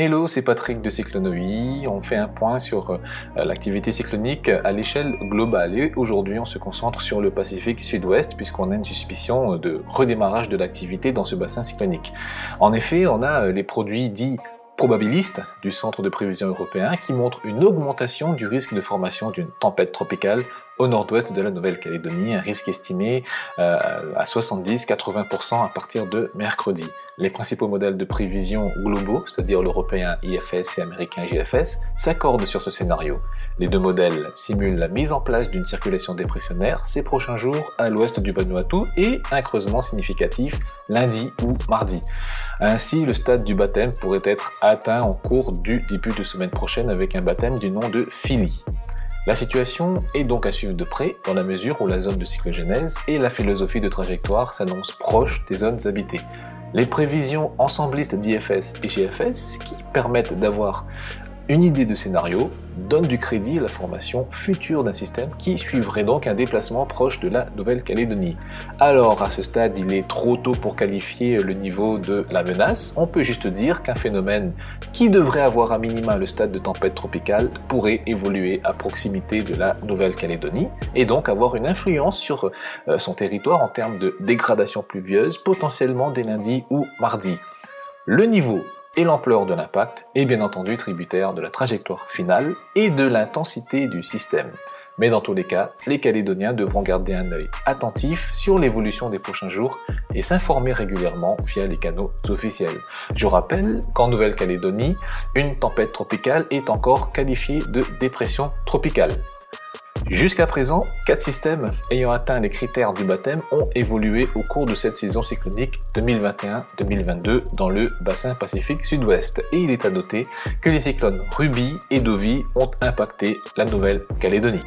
Hello, c'est Patrick de Cyclonoï. On fait un point sur l'activité cyclonique à l'échelle globale. Et aujourd'hui, on se concentre sur le Pacifique Sud-Ouest puisqu'on a une suspicion de redémarrage de l'activité dans ce bassin cyclonique. En effet, on a les produits dits probabilistes du Centre de prévision européen qui montrent une augmentation du risque de formation d'une tempête tropicale au nord-ouest de la Nouvelle-Calédonie, un risque estimé à 70-80% à partir de mercredi. Les principaux modèles de prévision globaux, c'est-à-dire l'européen IFS et américain GFS, s'accordent sur ce scénario. Les deux modèles simulent la mise en place d'une circulation dépressionnaire ces prochains jours à l'ouest du Vanuatu et un creusement significatif lundi ou mardi. Ainsi, le stade du baptême pourrait être atteint en cours du début de semaine prochaine avec un baptême du nom de Philly. La situation est donc à suivre de près dans la mesure où la zone de cyclogénèse et la philosophie de trajectoire s'annoncent proches des zones habitées. Les prévisions ensemblistes d'IFS et GFS qui permettent d'avoir une idée de scénario donnent du crédit à la formation future d'un système qui suivrait donc un déplacement proche de la Nouvelle-Calédonie. Alors à ce stade, il est trop tôt pour qualifier le niveau de la menace. On peut juste dire qu'un phénomène qui devrait avoir à minima le stade de tempête tropicale pourrait évoluer à proximité de la Nouvelle-Calédonie et donc avoir une influence sur son territoire en termes de dégradation pluvieuse potentiellement dès lundi ou mardi. Le niveau et l'ampleur de l'impact est bien entendu tributaire de la trajectoire finale et de l'intensité du système. Mais dans tous les cas, les Calédoniens devront garder un œil attentif sur l'évolution des prochains jours et s'informer régulièrement via les canaux officiels. Je rappelle qu'en Nouvelle-Calédonie, une tempête tropicale est encore qualifiée de dépression tropicale. Jusqu'à présent, 4 systèmes ayant atteint les critères du baptême ont évolué au cours de cette saison cyclonique 2021-2022 dans le bassin Pacifique Sud-Ouest. Et il est à noter que les cyclones Ruby et Dovie ont impacté la Nouvelle-Calédonie.